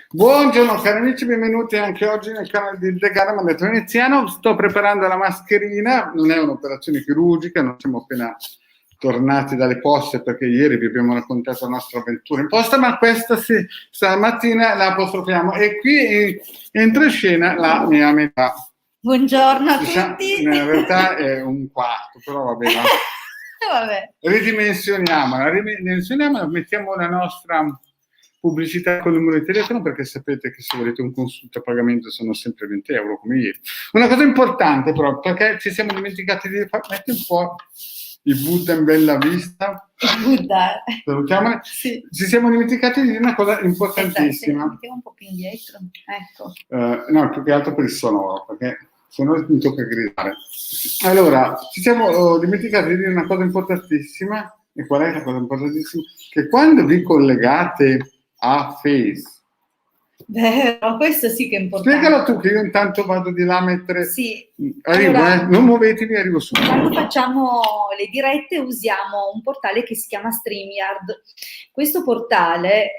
Buongiorno cari amici, benvenuti anche oggi nel canale di The Garda Mandato Veneziano. Sto preparando la mascherina, non è un'operazione chirurgica, non siamo appena tornati dalle poste perché ieri vi abbiamo raccontato la nostra avventura in posta, ma questa stamattina la apostrofiamo e qui entra in scena la mia metà. Buongiorno a tutti. In realtà è un quarto, però vabbè. Vabbè. Ridimensioniamola, mettiamo la nostra pubblicità con il numero di telefono, perché sapete che se volete un consulto a pagamento sono sempre 20 euro come ieri. Una cosa importante però, perché ci siamo dimenticati di fare, metti un po' il Buddha in bella vista. Buddha. Salutiamola. Sì. Ci siamo dimenticati di una cosa importantissima. Mettiamo un po' più indietro. Ecco. No, più che altro per il sonoro, perché se no mi tocca gridare. Allora, ci siamo dimenticati di dire una cosa importantissima. E qual è la cosa importantissima? Che quando vi collegate a Face. Vero, questo sì che è importante. Spiegalo tu che io intanto vado di là a mettere. Sì. Arrivo, allora, non muovetevi, arrivo subito. Quando facciamo le dirette usiamo un portale che si chiama StreamYard. Questo portale,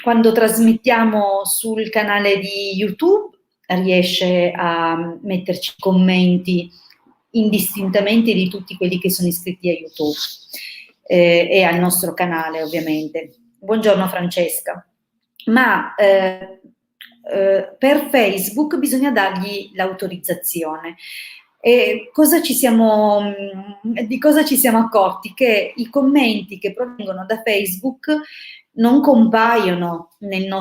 quando trasmettiamo sul canale di YouTube, riesce a metterci commenti indistintamente di tutti quelli che sono iscritti a YouTube e al nostro canale, ovviamente. Buongiorno Francesca. Ma per Facebook bisogna dargli l'autorizzazione. E di cosa ci siamo accorti? Che i commenti che provengono da Facebook non compaiono nella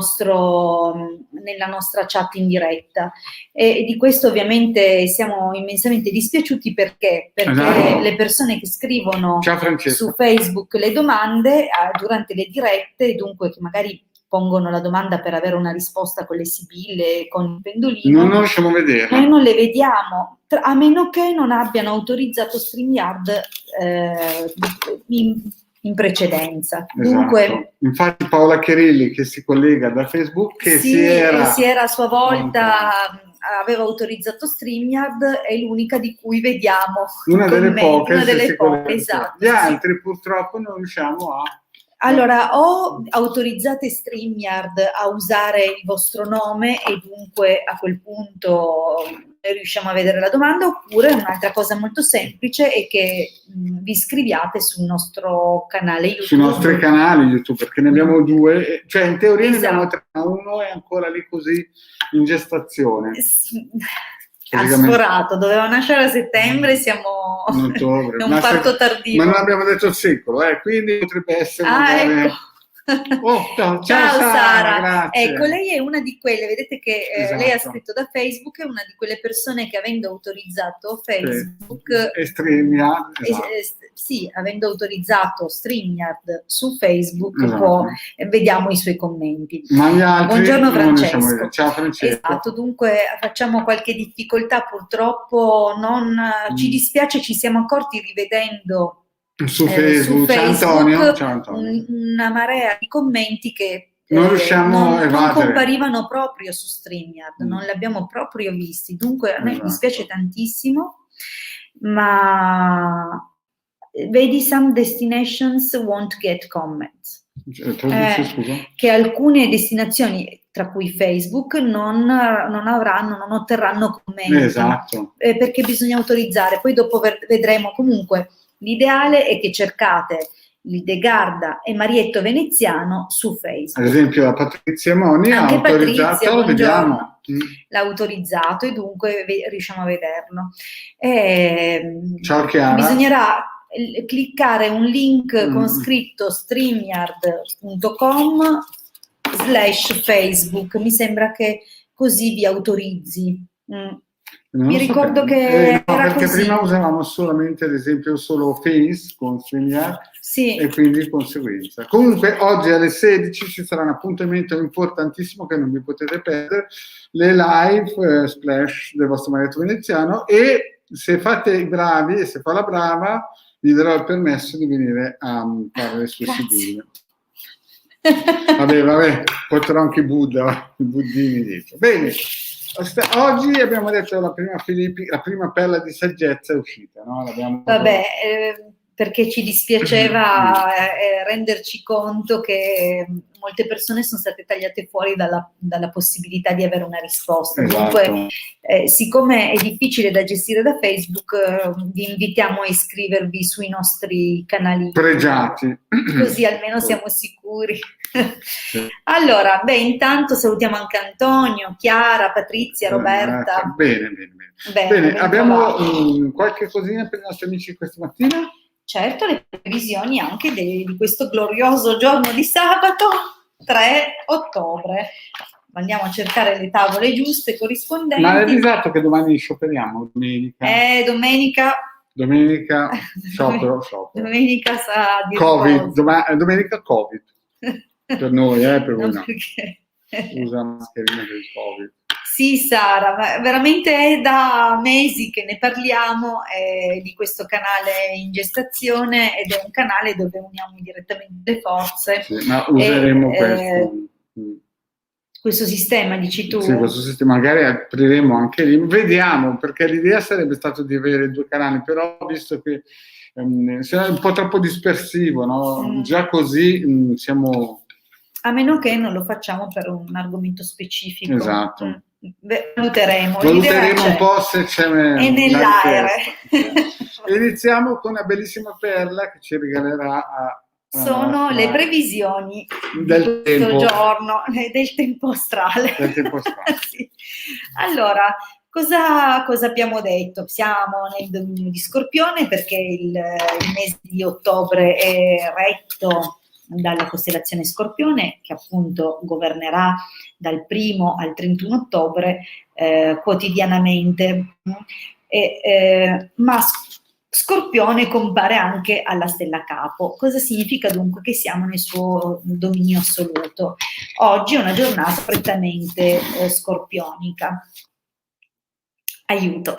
nostra chat in diretta, e di questo ovviamente siamo immensamente dispiaciuti perché le persone che scrivono su Facebook le domande durante le dirette, dunque che magari pongono la domanda per avere una risposta con le sibille, con il pendolino, non riusciamo a vedere. Noi non le vediamo, a meno che non abbiano autorizzato StreamYard in precedenza. Esatto. Dunque, infatti Paola Cherilli, che si collega da Facebook, che si era a sua volta aveva autorizzato StreamYard, è l'unica di cui vediamo una delle poche, esatto. Gli altri purtroppo non riusciamo a. Allora, o autorizzate StreamYard a usare il vostro nome e dunque a quel punto riusciamo a vedere la domanda, oppure un'altra cosa molto semplice è che vi iscriviate sul nostro canale YouTube. Sui nostri canali YouTube, perché ne abbiamo due, cioè in teoria ne abbiamo tre, ma uno è ancora lì così in gestazione. Ha sforato, doveva nascere a settembre, siamo in ottobre, un parto tardivo. Ma non abbiamo detto il secolo, quindi potrebbe essere magari. Ecco. Ciao Sara, grazie. Ecco, lei è una di quelle, vedete che esatto. Lei ha scritto da Facebook, è una di quelle persone che avendo autorizzato Facebook e StreamYard, sì, avendo autorizzato StreamYard su Facebook, vediamo i suoi commenti. Ma gli altri buongiorno Francesco. Ciao Francesco. Esatto, dunque facciamo qualche difficoltà, purtroppo ci dispiace, ci siamo accorti rivedendo su Facebook, ciao Antonio. Una marea di commenti che non riusciamo a non comparivano proprio su StreamYard, non li abbiamo proprio visti, dunque a me dispiace tantissimo, ma vedi, some destinations won't get comments, che alcune destinazioni, tra cui Facebook, non otterranno commenti, perché bisogna autorizzare, poi dopo vedremo. Comunque l'ideale è che cercate il De Garda e Marietto Veneziano su Facebook. Ad esempio la Patrizia Moni ha autorizzato, lo vediamo. L'ha autorizzato e dunque riusciamo a vederlo. Ciao Chiara. Bisognerà cliccare un link con scritto streamyard.com/Facebook, mi sembra che così vi autorizzi. Mi ricordo che era perché così. Prima usavamo solamente, ad esempio, solo Face con StreamYard, e quindi di conseguenza. Comunque oggi alle 16 ci sarà un appuntamento importantissimo che non vi potete perdere, le live splash del vostro Marietto Veneziano, e se fate i bravi e se fa la brava vi darò il permesso di venire a fare le sue sibille. Vabbè, porterò anche i buddini dietro. Bene. Oggi abbiamo detto la prima perla di saggezza è uscita, no? perché ci dispiaceva renderci conto che molte persone sono state tagliate fuori dalla possibilità di avere una risposta. Esatto. Dunque, siccome è difficile da gestire da Facebook, vi invitiamo a iscrivervi sui nostri canali pregiati, così almeno siamo sicuri. Allora, intanto salutiamo anche Antonio, Chiara, Patrizia, Roberta. Bene, abbiamo qualche cosina per i nostri amici questa mattina? Certo, le previsioni anche di questo glorioso giorno di sabato, 3 ottobre. Andiamo a cercare le tavole giuste, corrispondenti. Ma hai avvisato che domani scioperiamo? Domenica sciopero. Domenica sa di Covid, domenica Covid. Per noi, per voi no. Perché... Usa mascherina per il Covid. Sì, Sara, ma veramente è da mesi che ne parliamo di questo canale in gestazione, ed è un canale dove uniamo direttamente le forze. Sì, ma useremo questo sistema, dici tu? Sì, questo sistema, magari apriremo anche lì, vediamo, perché l'idea sarebbe stata di avere 2 canali, però visto che è un po' troppo dispersivo, no? Già così siamo... A meno che non lo facciamo per un argomento specifico. Esatto. Valuteremo un po' se c'è... È nell'aere. Iniziamo con una bellissima perla che ci regalerà... Sono le previsioni del questo giorno, del tempo astrale. Sì. Allora, cosa abbiamo detto? Siamo nel dominio di Scorpione, perché il mese di ottobre è retto dalla costellazione Scorpione, che appunto governerà dal 1° al 31 ottobre quotidianamente. Ma Scorpione compare anche alla stella Capo. Cosa significa dunque? Che siamo nel suo dominio assoluto. Oggi è una giornata prettamente scorpionica. Aiuto.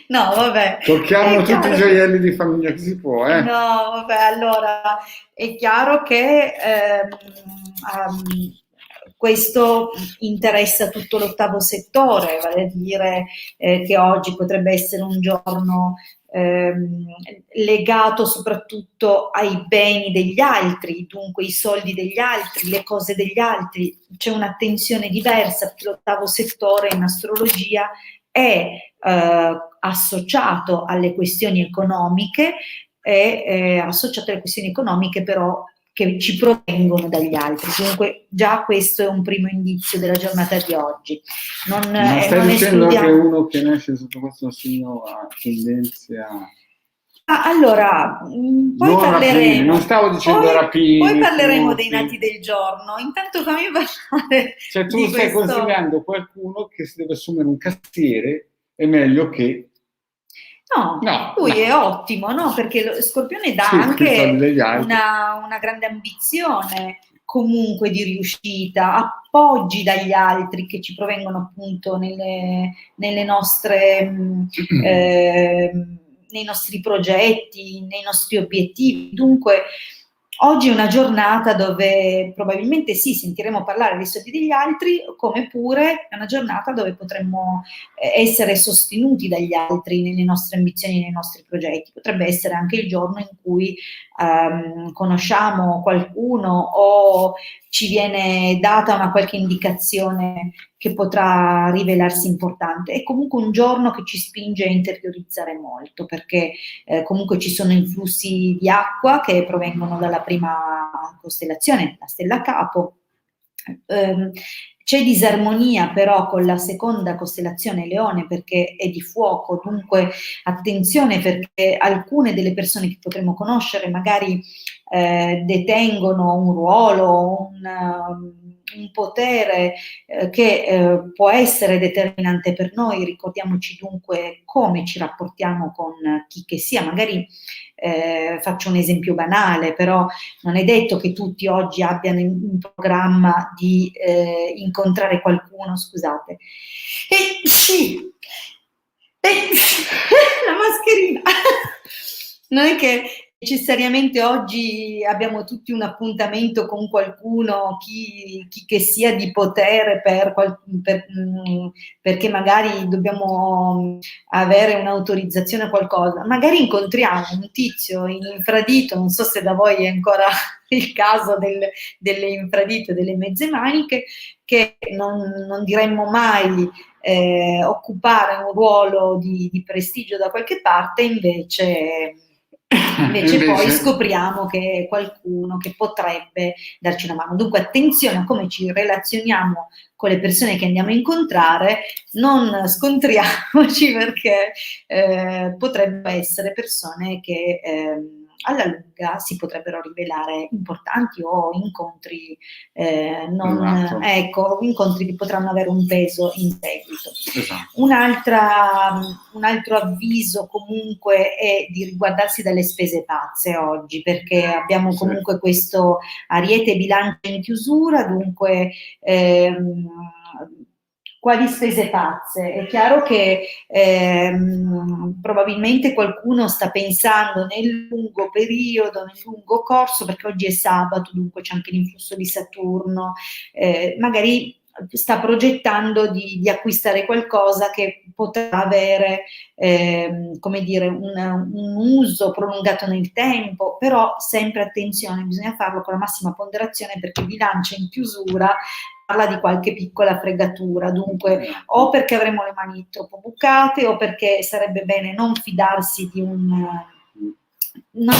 No, vabbè. Tocchiamo tutti i gioielli di famiglia che si può, No, vabbè, allora è chiaro che questo interessa tutto l'8° settore, vale a dire che oggi potrebbe essere un giorno legato soprattutto ai beni degli altri, dunque i soldi degli altri, le cose degli altri. C'è un'attenzione diversa, perché l'8° settore in astrologia è associato alle questioni economiche, però che ci provengono dagli altri. Dunque già questo è un primo indizio della giornata di oggi. Ma stai dicendo che uno che nasce sotto questo segno ha tendenze a... allora, poi parleremo. Non stavo dicendo rapini. Poi parleremo dei nati del giorno. Intanto fammi parlare. Cioè tu stai consigliando qualcuno che si deve assumere un castiere, è meglio che... No, lui è ottimo, no? Perché lo Scorpione dà anche una grande ambizione comunque di riuscita, appoggi dagli altri che ci provengono appunto nelle nostre, nei nostri progetti, nei nostri obiettivi. Dunque oggi è una giornata dove probabilmente sì, sentiremo parlare dei soldi degli altri, come pure è una giornata dove potremmo essere sostenuti dagli altri nelle nostre ambizioni, nei nostri progetti. Potrebbe essere anche il giorno in cui conosciamo qualcuno o ci viene data una qualche indicazione che potrà rivelarsi importante. È comunque un giorno che ci spinge a interiorizzare molto, perché comunque ci sono influssi di acqua che provengono dalla prima costellazione, la stella Capo. C'è disarmonia però con la seconda costellazione Leone, perché è di fuoco, dunque attenzione, perché alcune delle persone che potremo conoscere magari detengono un ruolo, un potere che può essere determinante per noi. Ricordiamoci dunque come ci rapportiamo con chi che sia. Magari faccio un esempio banale, però non è detto che tutti oggi abbiano in programma di incontrare qualcuno, scusate. La mascherina. Non è che necessariamente oggi abbiamo tutti un appuntamento con qualcuno, chi che sia di potere perché magari dobbiamo avere un'autorizzazione a qualcosa. Magari incontriamo un tizio in infradito, non so se da voi è ancora il caso delle infradito, delle mezze maniche, che non diremmo mai occupare un ruolo di prestigio da qualche parte, invece poi scopriamo che è qualcuno che potrebbe darci una mano. Dunque attenzione a come ci relazioniamo con le persone che andiamo a incontrare, non scontriamoci perché potrebbero essere persone che alla lunga si potrebbero rivelare importanti o incontri incontri che potranno avere un peso in seguito. Esatto. Un altro avviso comunque è di riguardarsi dalle spese pazze oggi, perché abbiamo comunque questo ariete bilancia in chiusura, dunque quali spese pazze? È chiaro che probabilmente qualcuno sta pensando nel lungo periodo, nel lungo corso, perché oggi è sabato, dunque c'è anche l'influsso di Saturno, magari sta progettando di acquistare qualcosa che potrà avere come dire, un uso prolungato nel tempo, però sempre attenzione, bisogna farlo con la massima ponderazione, perché bilancia in chiusura parla di qualche piccola fregatura, dunque o perché avremo le mani troppo bucate o perché sarebbe bene non fidarsi di un... Non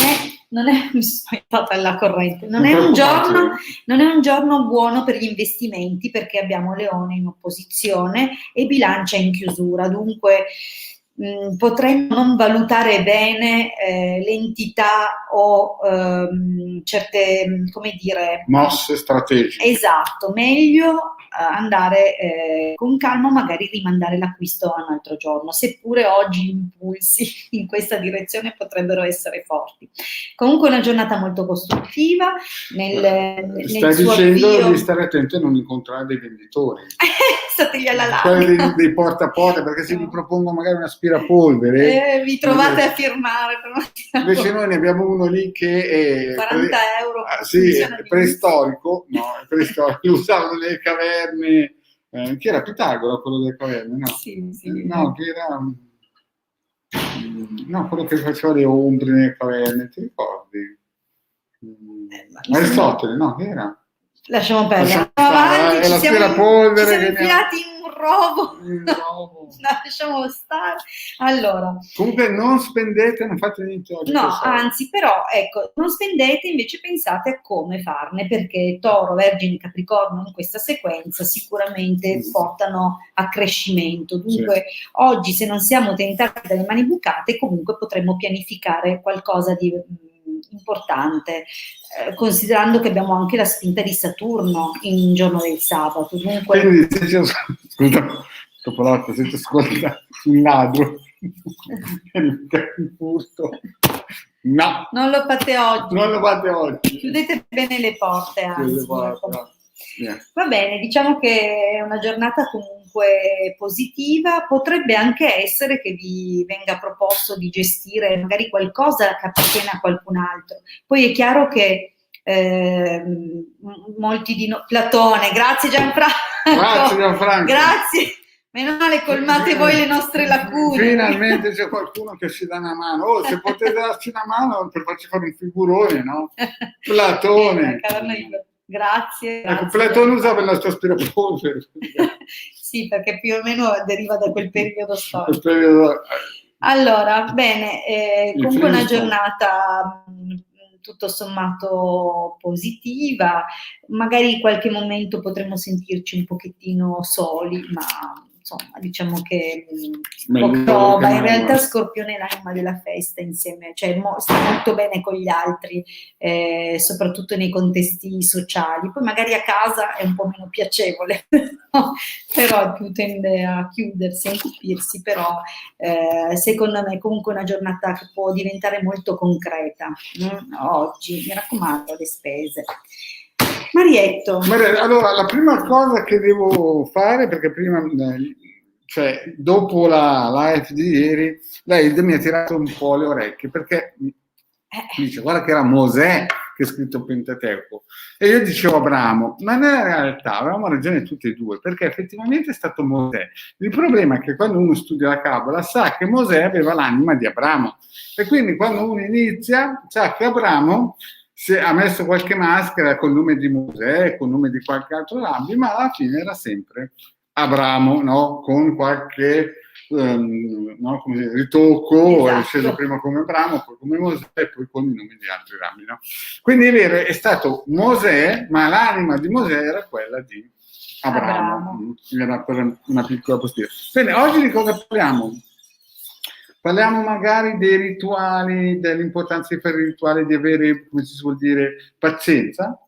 è mi sono stata alla corrente, non è un giorno buono per gli investimenti, perché abbiamo Leone in opposizione e Bilancia in chiusura, dunque potremmo non valutare bene l'entità o certe, come dire, mosse strategiche. Esatto, meglio andare con calma, magari rimandare l'acquisto a un altro giorno, seppure oggi gli impulsi in questa direzione potrebbero essere forti. Comunque una giornata molto costruttiva. Stai dicendo di stare attento a non incontrare dei venditori. Stategli alla larga. Quelli dei porta a porta, perché se vi propongo magari un aspirapolvere vi trovate a firmare. Invece noi ne abbiamo uno lì che è 40 euro. preistorico, lo usavano nelle caverne. Chi era Pitagora, quello delle caverne? No, sì. No, che era quello che faceva le ombre nelle caverne, ti ricordi? Aristotele, no, che era? Lasciamo perdere. Avanti, ci siamo infilati in un rovo. No, lasciamo stare. Allora, comunque non spendete, non fate niente oggi. No, anzi, però, ecco, non spendete, invece pensate a come farne, perché Toro, Vergine, Capricorno in questa sequenza sicuramente portano a crescimento. Dunque, oggi, se non siamo tentati dalle mani bucate, comunque potremmo pianificare qualcosa di importante, considerando che abbiamo anche la spinta di Saturno in giorno del sabato. Dunque... Quindi, scusa, dopo l'altro, se ti ascolta un ladro, un furto, no, non lo fate oggi. Chiudete bene le porte, anzi. Va bene, diciamo che è una giornata comunque positiva. Potrebbe anche essere che vi venga proposto di gestire magari qualcosa che appartiene a qualcun altro. Poi è chiaro che molti di noi... Platone, grazie Gianfranco. Grazie. Meno male, colmate voi le nostre lacune. Finalmente c'è qualcuno che ci dà una mano. Se potete darci una mano per farci fare un figurone, no? Platone. Grazie. Ecco, Platone usava il nostro aspirapolvere. Sì, perché più o meno deriva da quel periodo storico. Allora, bene, comunque una giornata tutto sommato positiva, magari in qualche momento potremo sentirci un pochettino soli, ma insomma diciamo che October, in realtà Scorpione è l'anima della festa insieme, cioè sta molto bene con gli altri, soprattutto nei contesti sociali, poi magari a casa è un po' meno piacevole, però più tende a chiudersi, a incupirsi, però secondo me è comunque una giornata che può diventare molto concreta oggi, mi raccomando, le spese. Marietto. Allora, la prima cosa che devo fare, perché prima, cioè dopo la live di ieri, lei mi ha tirato un po' le orecchie, perché Dice, guarda che era Mosè che ha scritto il Pentateuco. E io dicevo Abramo, ma nella realtà avevamo ragione tutti e due, perché effettivamente è stato Mosè. Il problema è che quando uno studia la Cabala sa che Mosè aveva l'anima di Abramo. E quindi quando uno inizia, sa che Abramo ha messo qualche maschera col nome di Mosè, col nome di qualche altro rabbino, ma alla fine era sempre Abramo, no? Con qualche no? Come ritocco, esatto. È sceso prima come Abramo, poi come Mosè e poi con i nomi di altri rabbini. No? Quindi è vero, è stato Mosè, ma l'anima di Mosè era quella di Abramo. Era per una piccola postilla. Bene, oggi di cosa parliamo? Parliamo magari dei rituali, dell'importanza di fare i rituali, di avere, come si suol dire, pazienza.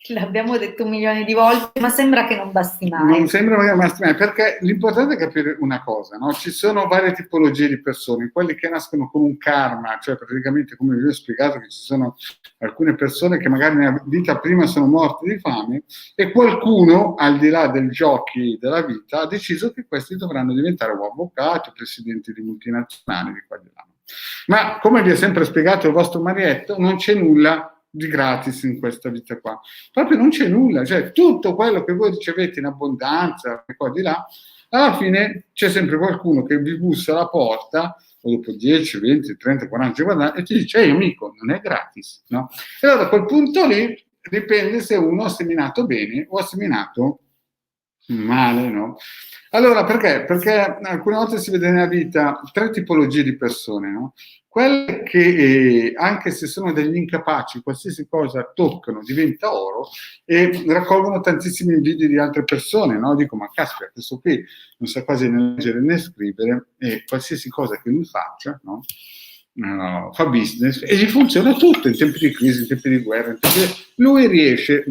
L'abbiamo detto 1 milione di volte, ma sembra che non basti mai. Non sembra che non basti mai, perché l'importante è capire una cosa, no? Ci sono varie tipologie di persone, quelli che nascono con un karma, cioè praticamente come vi ho spiegato che ci sono alcune persone che magari nella vita prima sono morte di fame e qualcuno, al di là dei giochi della vita, ha deciso che questi dovranno diventare o avvocati, presidenti di multinazionali, di qua e di là. Ma come vi ho sempre spiegato il vostro Marietto, non c'è nulla di gratis in questa vita qua, proprio non c'è nulla, cioè tutto quello che voi ricevete in abbondanza e qua di là, alla fine c'è sempre qualcuno che vi bussa alla porta o dopo 10, 20, 30, 40, 50 anni e ti dice ehi amico, non è gratis, no? E allora a quel punto lì dipende se uno ha seminato bene o ha seminato male, no? Allora perché? Perché alcune volte si vede nella vita 3 tipologie di persone, no? Quelle che anche se sono degli incapaci, qualsiasi cosa toccano diventa oro e raccolgono tantissimi invidie di altre persone, no? Dico, ma caspita, questo qui non sa quasi né leggere né scrivere e qualsiasi cosa che lui faccia, no? Fa business e gli funziona tutto in tempi di crisi, in tempi di guerra, lui riesce.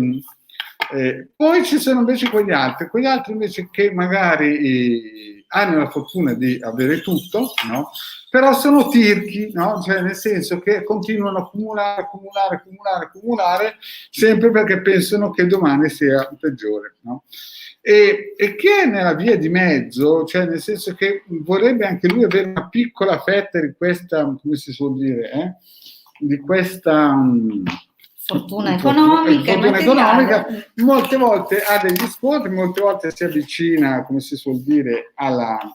Poi ci sono invece quegli altri invece che magari hanno la fortuna di avere tutto, no? Però sono tirchi, no? Cioè nel senso che continuano a accumulare, sempre perché pensano che domani sia peggiore, no? E che è nella via di mezzo, cioè nel senso che vorrebbe anche lui avere una piccola fetta di questa, come si suol dire, di questa fortuna economica, molte volte ha degli scontri, molte volte si avvicina, come si suol dire,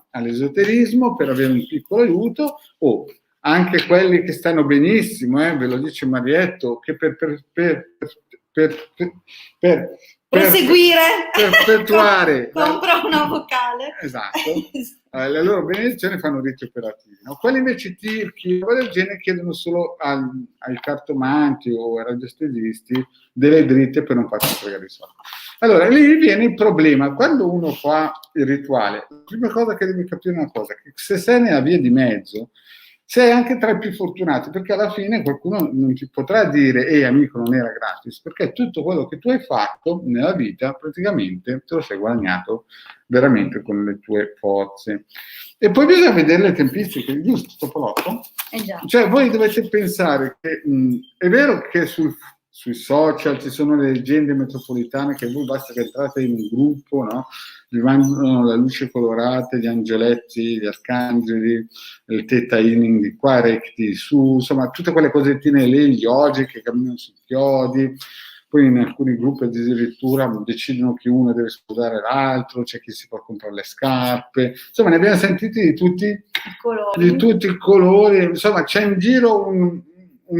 all'esoterismo per avere un piccolo aiuto, o anche quelli che stanno benissimo, ve lo dice Marietto, che per proseguire, per perpetuare compra una vocale, esatto, le loro benedizioni fanno riti operativi, no? Quelli invece tirchi del genere chiedono solo ai cartomanti o ai radiestesisti delle dritte per non farsi fregare i soldi. Allora lì viene il problema: quando uno fa il rituale, la prima cosa che devi capire è una cosa, che se sei nella via di mezzo sei anche tra i più fortunati, perché alla fine qualcuno non ti potrà dire ehi amico non era gratis, perché tutto quello che tu hai fatto nella vita praticamente te lo sei guadagnato veramente con le tue forze. E poi bisogna vedere le tempistiche, giusto Topolotto? Già. Cioè voi dovete pensare che è vero che sui social ci sono le leggende metropolitane che voi basta che entrate in un gruppo, no? Vi mandano la luce colorata, gli angeletti, gli arcangeli, il theta healing di qua, recti di su, insomma tutte quelle cosettine lì, gli oggi che camminano sui chiodi. Poi in alcuni gruppi addirittura decidono che uno deve sposare l'altro, c'è chi si può comprare le scarpe, insomma ne abbiamo sentiti di tutti i colori, insomma c'è in giro un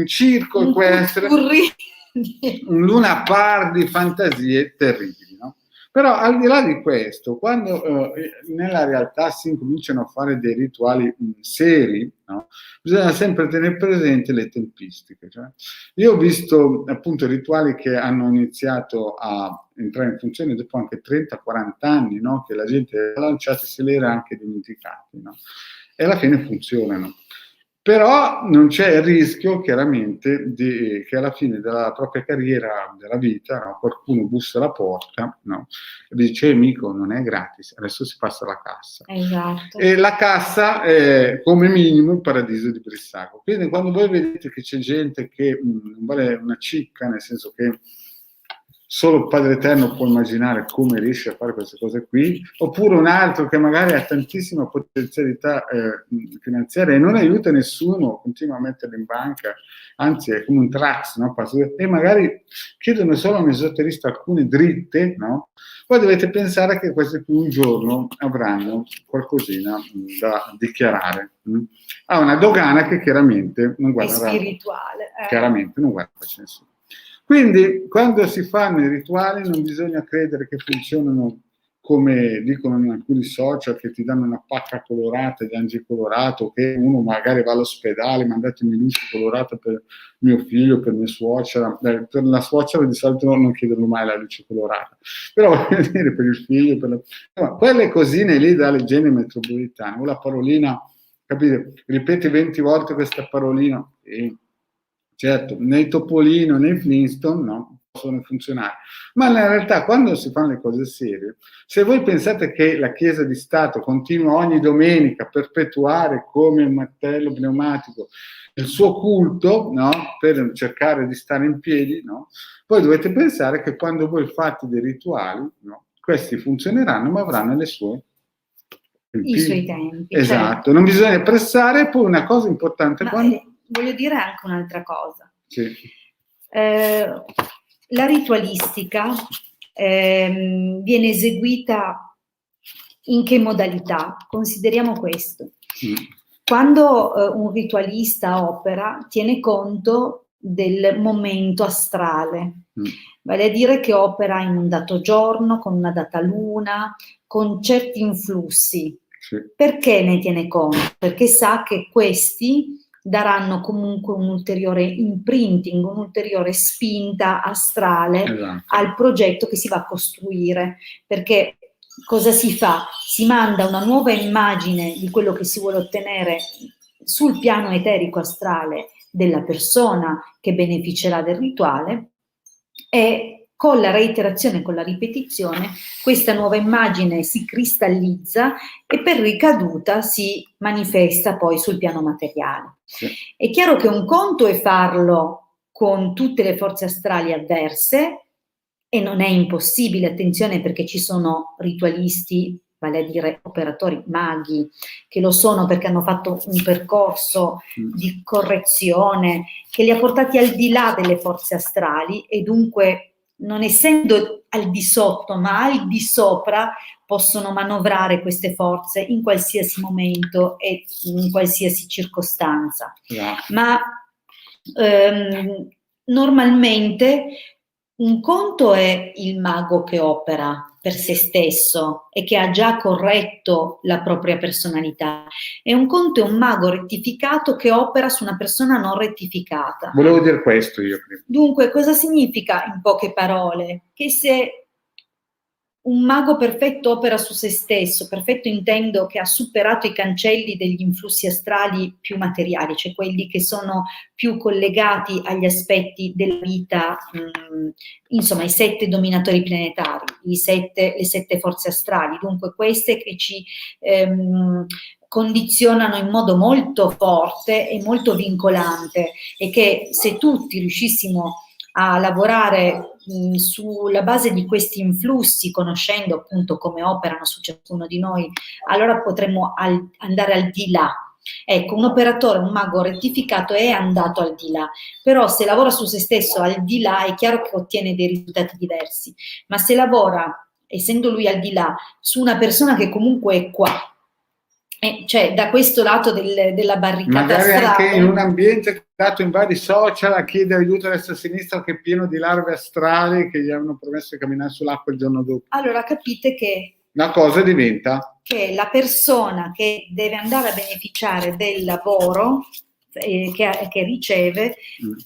circo equestre, un Luna Park di fantasie terribili, no? Però al di là di questo, quando nella realtà si incominciano a fare dei rituali seri, no? Bisogna sempre tenere presente le tempistiche. Cioè, io ho visto appunto rituali che hanno iniziato a entrare in funzione dopo anche 30-40 anni, no? Che la gente ha lanciato e se li era anche dimenticati, no? E alla fine funzionano. Però non c'è il rischio chiaramente che alla fine della propria carriera, della vita, no, qualcuno bussa alla porta, no, e dice amico non è gratis, adesso si passa alla cassa. Esatto. E la cassa è come minimo il paradiso di Brissago. Quindi quando voi vedete che c'è gente che non vale una cicca, nel senso che solo Padre Eterno può immaginare come riesce a fare queste cose qui, oppure un altro che magari ha tantissima potenzialità finanziaria e non aiuta nessuno, continua a metterli in banca, anzi è come un Trax, no? E magari chiedono solo a un esoterista alcune dritte, no? Poi dovete pensare che questi qui un giorno avranno qualcosina da dichiarare a una dogana che chiaramente non guarda. È spirituale. Chiaramente non guarda nessuno. Quindi, quando si fanno i rituali non bisogna credere che funzionano come dicono in alcuni social, che ti danno una pacca colorata di angi colorato, che uno magari va all'ospedale, mandatemi luce colorata per mio figlio, per mia suocera. Per la suocera di solito non chiedono mai la luce colorata, però voglio dire per il figlio, quelle cosine lì da leggenda metropolitana, o la parolina, capite? Ripeti 20 volte questa parolina e certo, né Topolino né Flintstone no, possono funzionare, ma in realtà quando si fanno le cose serie, se voi pensate che la Chiesa di Stato continua ogni domenica a perpetuare come un martello pneumatico il suo culto, no, per cercare di stare in piedi, no, poi dovete pensare che quando voi fate dei rituali, no, questi funzioneranno ma avranno le sue i suoi tempi. Esatto, certo. Non bisogna pressare. Poi una cosa importante voglio dire anche un'altra cosa. Sì. La ritualistica viene eseguita in che modalità? Consideriamo questo. Quando un ritualista opera, tiene conto del momento astrale, vale a dire che opera in un dato giorno, con una data luna, con certi influssi. Sì. Perché ne tiene conto? Perché sa che questi daranno comunque un ulteriore imprinting, un'ulteriore spinta astrale, esatto, al progetto che si va a costruire. Perché cosa si fa? Si manda una nuova immagine di quello che si vuole ottenere sul piano eterico astrale della persona che beneficerà del rituale, e con la reiterazione, con la ripetizione, questa nuova immagine si cristallizza e per ricaduta si manifesta poi sul piano materiale. Sì. È chiaro che un conto è farlo con tutte le forze astrali avverse, e non è impossibile, attenzione, perché ci sono ritualisti, vale a dire operatori maghi, che lo sono perché hanno fatto un percorso di correzione che li ha portati al di là delle forze astrali, e dunque, non essendo al di sotto ma al di sopra, possono manovrare queste forze in qualsiasi momento e in qualsiasi circostanza. Ma normalmente un conto è il mago che opera per se stesso e che ha già corretto la propria personalità, e un conto è un mago rettificato che opera su una persona non rettificata. Volevo dire questo io prima. Dunque, cosa significa in poche parole? Che se un mago perfetto opera su se stesso, perfetto intendo che ha superato i cancelli degli influssi astrali più materiali, cioè quelli che sono più collegati agli aspetti della vita, insomma i 7 dominatori planetari, le 7 forze astrali, dunque queste che ci condizionano in modo molto forte e molto vincolante, e che se tutti riuscissimo a lavorare sulla base di questi influssi, conoscendo appunto come operano su ciascuno di noi, allora potremmo andare al di là. Ecco, un operatore, un mago rettificato è andato al di là, però se lavora su se stesso al di là è chiaro che ottiene dei risultati diversi, ma se lavora, essendo lui al di là, su una persona che comunque è qua, cioè da questo lato della barricata magari astrale, anche in un ambiente dato in vari social a chiedere aiuto a destra e a sinistra, che è pieno di larve astrali che gli hanno promesso di camminare sull'acqua il giorno dopo. Allora capite che la cosa diventa che la persona che deve andare a beneficiare del lavoro che riceve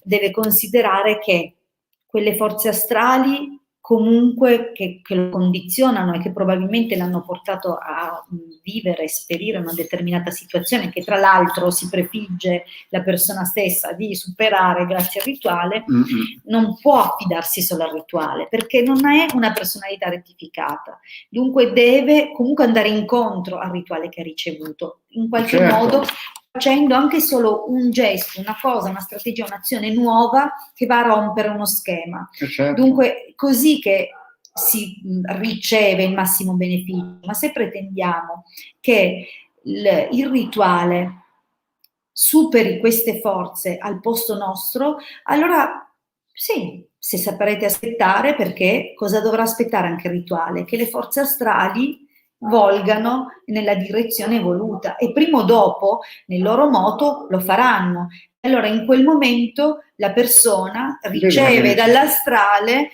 deve considerare che quelle forze astrali comunque che lo condizionano e che probabilmente l'hanno portato a vivere, esperire una determinata situazione che tra l'altro si prefigge la persona stessa di superare grazie al rituale, non può affidarsi solo al rituale perché non è una personalità rettificata, dunque deve comunque andare incontro al rituale che ha ricevuto, in qualche modo facendo anche solo un gesto, una cosa, una strategia, un'azione nuova che va a rompere uno schema. Certo. Dunque, così che si riceve il massimo beneficio, ma se pretendiamo che il rituale superi queste forze al posto nostro, allora sì, se saprete aspettare, perché cosa dovrà aspettare anche il rituale? Che le forze astrali volgano nella direzione voluta e prima o dopo nel loro moto lo faranno. Allora in quel momento la persona riceve dall'astrale,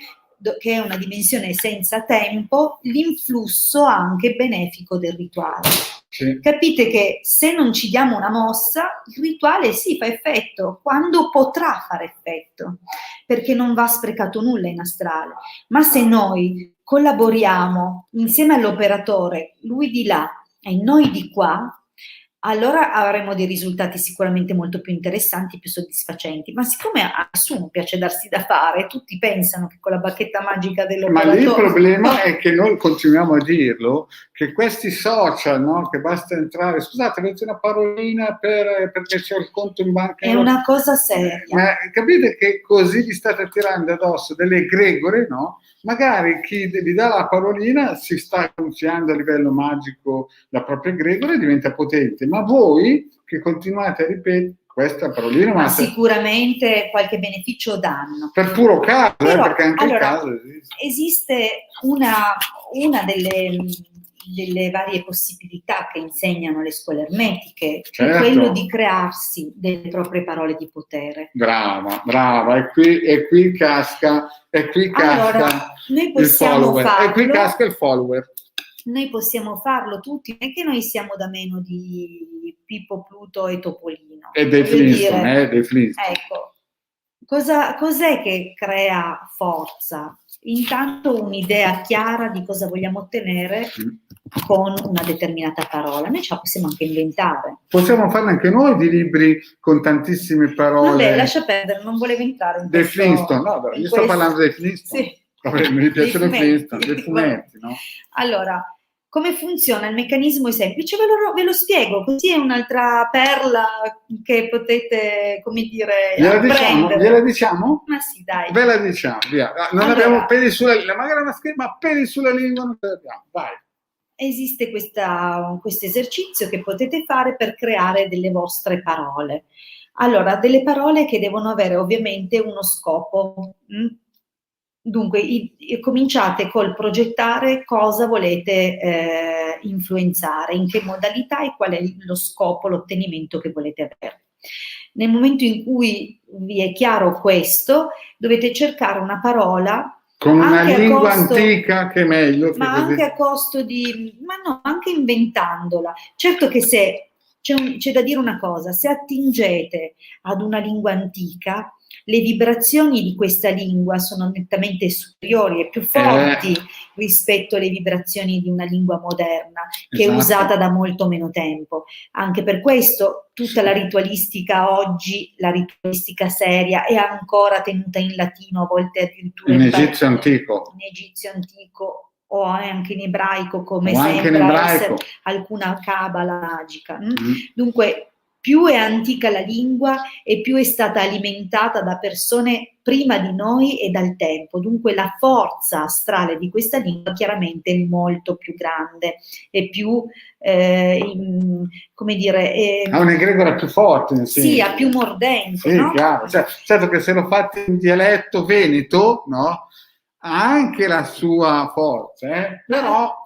che è una dimensione senza tempo, l'influsso anche benefico del rituale. Sì. Capite che se non ci diamo una mossa, il rituale sì fa effetto, quando potrà fare effetto, perché non va sprecato nulla in astrale. Ma se noi collaboriamo insieme all'operatore, lui di là e noi di qua, allora avremo dei risultati sicuramente molto più interessanti, più soddisfacenti. Ma siccome a nessuno piace darsi da fare, tutti pensano che con la bacchetta magica dell'operatore... Ma lì il problema è che noi continuiamo a dirlo, che questi social, no, che basta entrare, scusate, avete una parolina perché c'è il conto in banca... È una cosa seria. Ma capite che così vi state tirando addosso delle egregore, no? Magari chi vi dà la parolina si sta gonfiando a livello magico la propria egregore e diventa potente, ma voi che continuate a ripetere questa parolina... Ma sicuramente qualche beneficio danno. Per puro caso, perché anche il caso esiste una delle varie possibilità che insegnano le scuole ermetiche, certo, è quello di crearsi delle proprie parole di potere. Brava, e qui casca allora, noi possiamo farlo, e qui casca il follower. Noi possiamo farlo tutti, non è che noi siamo da meno di Pippo, Pluto e Topolino. E dei Flintstone, dei Flintstone. Ecco, cos'è che crea forza? Intanto un'idea chiara di cosa vogliamo ottenere con una determinata parola. Noi ce la possiamo anche inventare. Possiamo farne anche noi di libri con tantissime parole. Vabbè, lascia perdere, non volevo entrare in dei Flintstone, no, io sto parlando dei Flintstone. Sì. Mi piacciono i Flintstone, dei fumetti, no? Allora, come funziona? Il meccanismo è semplice, ve lo spiego, così è un'altra perla che potete, come dire, gliela diciamo? Ma sì, dai. Ve la diciamo, via. Non abbiamo peli sulla lingua, magari una scherma, ma peli sulla lingua non ce l'abbiamo, vai. Esiste questo esercizio che potete fare per creare delle vostre parole. Allora, delle parole che devono avere ovviamente uno scopo. Dunque, cominciate col progettare cosa volete influenzare, in che modalità e qual è lo scopo, l'ottenimento che volete avere. Nel momento in cui vi è chiaro questo, dovete cercare una parola con una lingua antica, che è meglio. Ma anche a costo di... ma no, anche inventandola. Certo che se c'è da dire una cosa, se attingete ad una lingua antica, le vibrazioni di questa lingua sono nettamente superiori e più forti rispetto alle vibrazioni di una lingua moderna, che è usata da molto meno tempo. Anche per questo tutta la ritualistica oggi, la ritualistica seria, è ancora tenuta in latino, a volte addirittura in egizio antico. In egizio antico o anche in ebraico, come sembra essere alcuna cabala magica. Dunque, più è antica la lingua e più è stata alimentata da persone prima di noi e dal tempo. Dunque la forza astrale di questa lingua chiaramente è molto più grande e più, come dire... ha un'egregora più forte. Sì, ha più mordente. Sì, no? Chiaro. Certo che se lo fate in dialetto veneto, no? Ha anche la sua forza, però...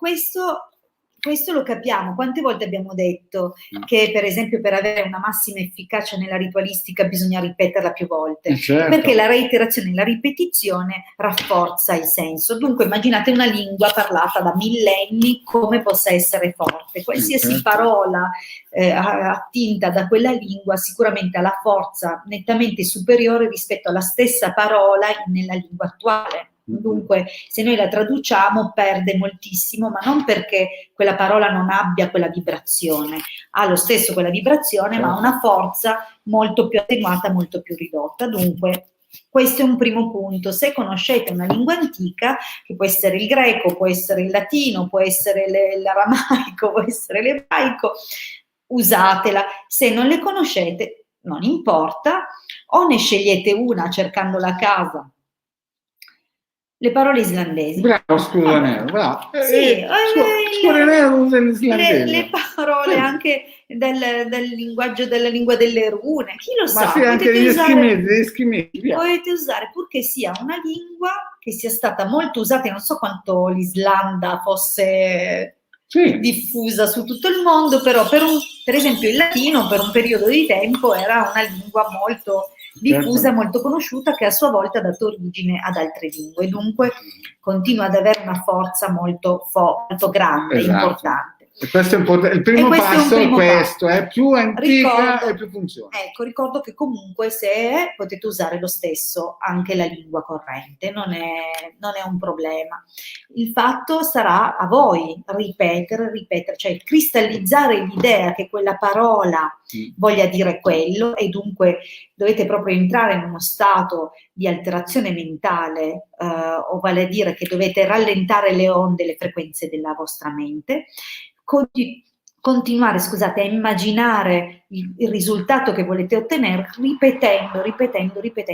Questo lo capiamo. Quante volte abbiamo detto che, per esempio, per avere una massima efficacia nella ritualistica bisogna ripeterla più volte? Certo. Perché la reiterazione e la ripetizione rafforza il senso. Dunque immaginate una lingua parlata da millenni come possa essere forte. Qualsiasi parola attinta da quella lingua sicuramente ha la forza nettamente superiore rispetto alla stessa parola nella lingua attuale. Dunque, se noi la traduciamo perde moltissimo, ma non perché quella parola non abbia quella vibrazione, ha lo stesso quella vibrazione, ma ha una forza molto più attenuata, molto più ridotta. Dunque, questo è un primo punto. Se conoscete una lingua antica, che può essere il greco, può essere il latino, può essere l'aramaico, può essere l'ebraico, usatela. Se non le conoscete, non importa, o ne scegliete una cercando la casa. Le parole islandesi. Bravo, scusa Nero, bravo. Sì, scusa Nero usa l'islandese. Le parole anche del linguaggio della lingua delle rune, chi lo sa? Ma sì, anche gli eschimesi. Potete usare, purché sia una lingua che sia stata molto usata, non so quanto l'Islanda fosse diffusa su tutto il mondo, però per esempio il latino per un periodo di tempo era una lingua molto diffusa, molto conosciuta, che a sua volta ha dato origine ad altre lingue, dunque continua ad avere una forza molto grande, importante. E questo è importante. Il primo passo è questo, è più antica e più funziona. Ecco, ricordo che comunque se potete usare lo stesso anche la lingua corrente, non è un problema. Il fatto sarà a voi ripetere, cioè cristallizzare l'idea che quella parola voglia dire quello, e dunque dovete proprio entrare in uno stato di alterazione mentale, o vale a dire che dovete rallentare le onde, le frequenze della vostra mente, continuare, a immaginare il risultato che volete ottenere ripetendo.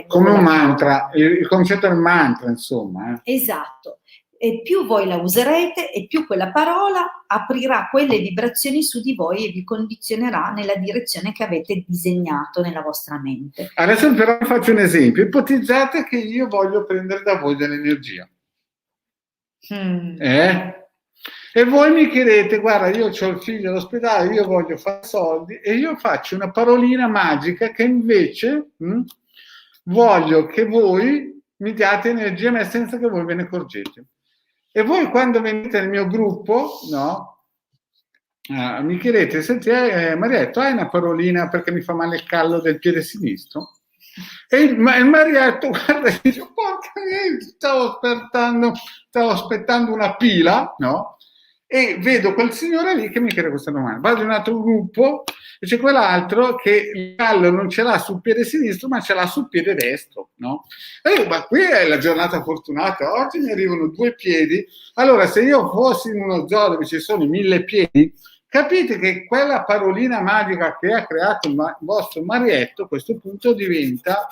Come un mantra, il concetto del mantra, insomma. Esatto. E più voi la userete e più quella parola aprirà quelle vibrazioni su di voi e vi condizionerà nella direzione che avete disegnato nella vostra mente. Adesso però faccio un esempio. Ipotizzate che io voglio prendere da voi dell'energia. E voi mi chiedete, guarda, io ho il figlio all'ospedale, io voglio fare soldi, e io faccio una parolina magica che invece voglio che voi mi diate energia, ma senza che voi ve ne accorgete. E voi quando venite nel mio gruppo, mi chiedete, senti Marietto, hai una parolina perché mi fa male il callo del piede sinistro? E il Marietto guarda e dice, porca mia, stavo aspettando una pila, no? E vedo quel signore lì che mi chiede questa domanda. Vado in un altro gruppo e c'è quell'altro che il callo non ce l'ha sul piede sinistro, ma ce l'ha sul piede destro, no? E io, ma qui è la giornata fortunata, oggi mi arrivano 2 piedi. Allora, se io fossi in uno zoo dove ci sono 1000 piedi, capite che quella parolina magica che ha creato il vostro Marietto a questo punto diventa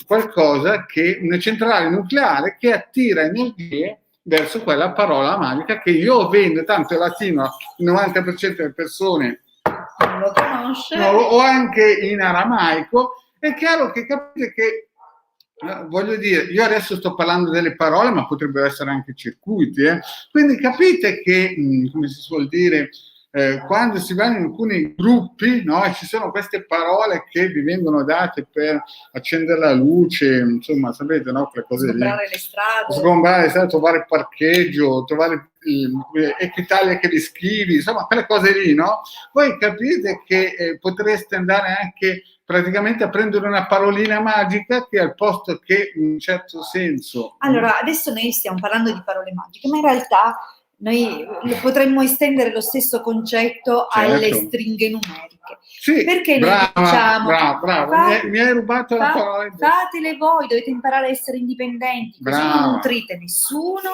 qualcosa che, una centrale nucleare che attira energie verso quella parola magica che io vendo, tanto è latino, il 90% delle persone non lo conosce, o anche in aramaico. È chiaro che capite che, voglio dire, io adesso sto parlando delle parole, ma potrebbero essere anche circuiti, quindi capite che, come si suol dire, quando si va in alcuni gruppi, no, e ci sono queste parole che vi vengono date per accendere la luce, insomma, sapete, no, quelle cose sgombrare le strade, trovare il parcheggio, trovare Equitalia che vi scrivi, insomma, quelle cose lì, no? Voi capite che potreste andare anche praticamente a prendere una parolina magica che al posto che in un certo senso... Allora, adesso noi stiamo parlando di parole magiche, ma in realtà noi potremmo estendere lo stesso concetto alle stringhe numeriche. Sì, perché noi diciamo brava. Mi hai rubato la parola. Fatele voi, dovete imparare a essere indipendenti, così non nutrite nessuno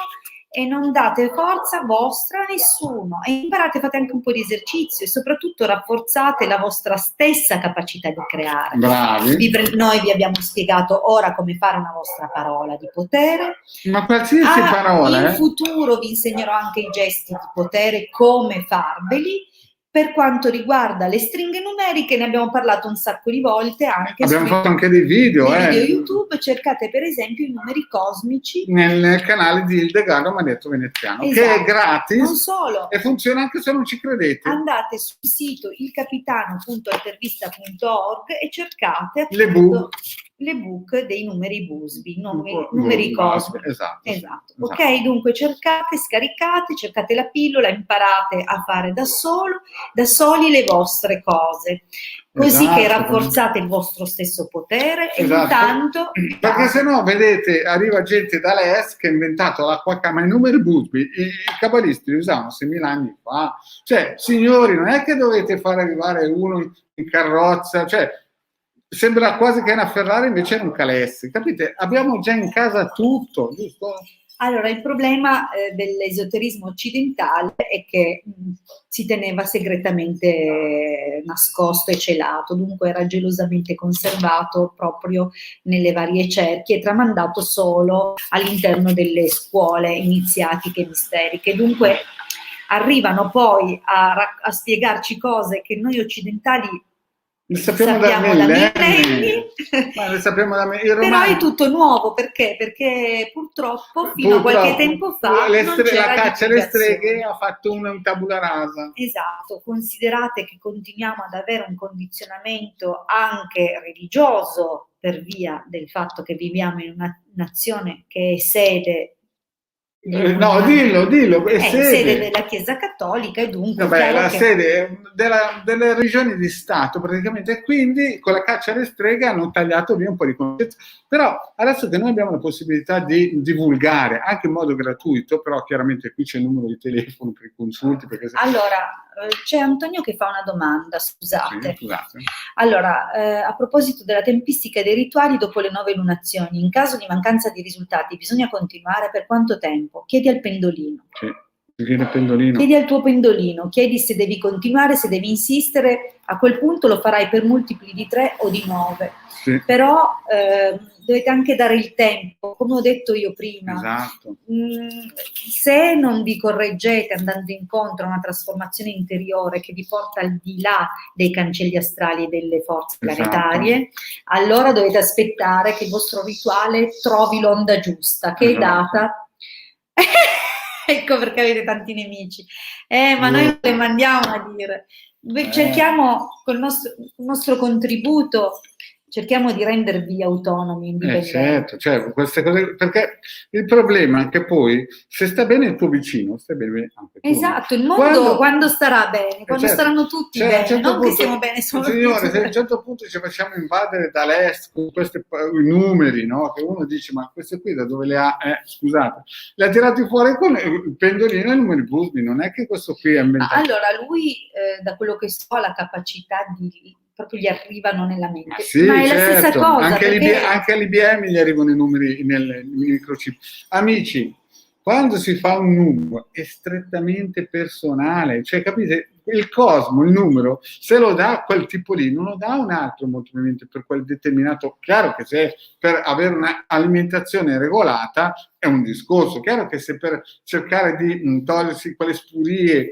e non date forza vostra a nessuno, e imparate, fate anche un po' di esercizio e soprattutto rafforzate la vostra stessa capacità di creare. Bravi. Noi vi abbiamo spiegato ora come fare una vostra parola di potere, ma qualsiasi parola, in futuro vi insegnerò anche i gesti di potere, come farveli. Per quanto riguarda le stringhe numeriche, ne abbiamo parlato un sacco di volte anche. Abbiamo fatto anche dei video, video YouTube. Cercate per esempio i numeri cosmici nel canale di Ildegardo Marietto Veneziano, che è gratis. Non solo. E funziona anche se non ci credete. Andate sul sito ilcapitano.intervista.org e cercate l'ebook dei numeri busbi, numeri cosmici. Esatto. Ok, dunque cercate, scaricate, cercate la pillola, imparate a fare da soli le vostre cose, così che rafforzate il vostro stesso potere e intanto... Perché se no, vedete, arriva gente dall'est che ha inventato l'acqua calda, ma i numeri busbi, i cabalisti li usavano 6.000 anni fa. Cioè, signori, non è che dovete far arrivare uno in carrozza, cioè, sembra quasi che è una Ferrari, invece è un Calessi, capite? Abbiamo già in casa tutto, giusto? Allora, il problema dell'esoterismo occidentale è che si teneva segretamente nascosto e celato, dunque era gelosamente conservato proprio nelle varie cerchie e tramandato solo all'interno delle scuole iniziatiche misteriche. Dunque arrivano poi a spiegarci cose che noi occidentali sappiamo da millenni. Ma lo sappiamo da millenni. Però è tutto nuovo, perché? Perché purtroppo fino a qualche tempo fa la caccia alle streghe ha fatto un tabula rasa. Esatto, considerate che continuiamo ad avere un condizionamento anche religioso per via del fatto che viviamo in una nazione che è sede no, dillo, è sede della Chiesa Cattolica e dunque la sede delle regioni di Stato praticamente, e quindi con la caccia alle streghe hanno tagliato via un po' di conoscenza. Però adesso che noi abbiamo la possibilità di divulgare anche in modo gratuito, però chiaramente qui c'è il numero di telefono per i consulti. Allora, c'è Antonio che fa una domanda, scusate. Sì, scusate. Allora, a proposito della tempistica dei rituali dopo le 9 lunazioni, in caso di mancanza di risultati bisogna continuare per quanto tempo? Chiedi al pendolino. Sì. Pendolino. Chiedi al tuo pendolino, chiedi se devi continuare, se devi insistere, a quel punto lo farai per multipli di 3 o di 9. Sì. Però dovete anche dare il tempo, come ho detto io prima. Esatto. Se non vi correggete andando incontro a una trasformazione interiore che vi porta al di là dei cancelli astrali e delle forze planetarie, allora dovete aspettare che il vostro rituale trovi l'onda giusta, che è data... Ecco perché avete tanti nemici. Ma noi non le mandiamo a dire. Cerchiamo col nostro contributo, cerchiamo di rendervi autonomi, indipendenti. Certo, queste cose, perché il problema è che poi se sta bene il tuo vicino, stai bene anche tu. Esatto, il mondo quando starà bene, quando staranno tutti bene, certo non punto, che siamo bene solo signore, se a un certo punto ci facciamo invadere dall'est con questi numeri, no? Che uno dice, ma queste qui da dove le ha? Scusate, le ha tirati fuori con il pendolino e i numeri busbi, non è che questo qui è inventato. Allora, lui, da quello che so, ha la capacità di... proprio gli arrivano nella mente, sì, ma è la stessa cosa. Anche all'IBM gli arrivano i numeri nel microchip. Amici, quando si fa un numero è strettamente personale, cioè capite, il cosmo, il numero, se lo dà quel tipo lì, non lo dà un altro molto probabilmente per quel determinato. Chiaro che se per avere un'alimentazione regolata è un discorso, chiaro che se per cercare di togliersi quelle spurie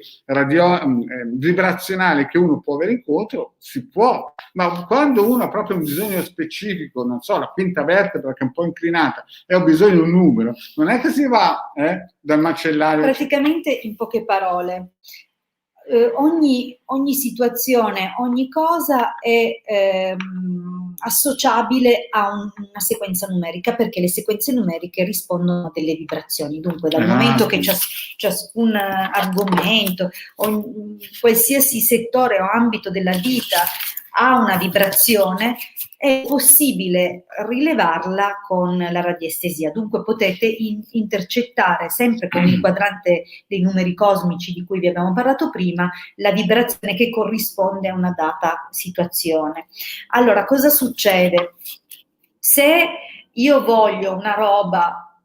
vibrazionali che uno può avere incontro, si può, ma quando uno ha proprio un bisogno specifico, non so, la quinta vertebra che è un po' inclinata e ho bisogno di un numero, non è che si va dal macellario. Praticamente, in poche parole, ogni situazione, ogni cosa è associabile a una sequenza numerica, perché le sequenze numeriche rispondono a delle vibrazioni. Dunque, dal momento che ciascun argomento, qualsiasi settore o ambito della vita ha una vibrazione, è possibile rilevarla con la radiestesia. Dunque potete intercettare, sempre con il quadrante dei numeri cosmici di cui vi abbiamo parlato prima, la vibrazione che corrisponde a una data situazione. Allora, cosa succede? Se io voglio una roba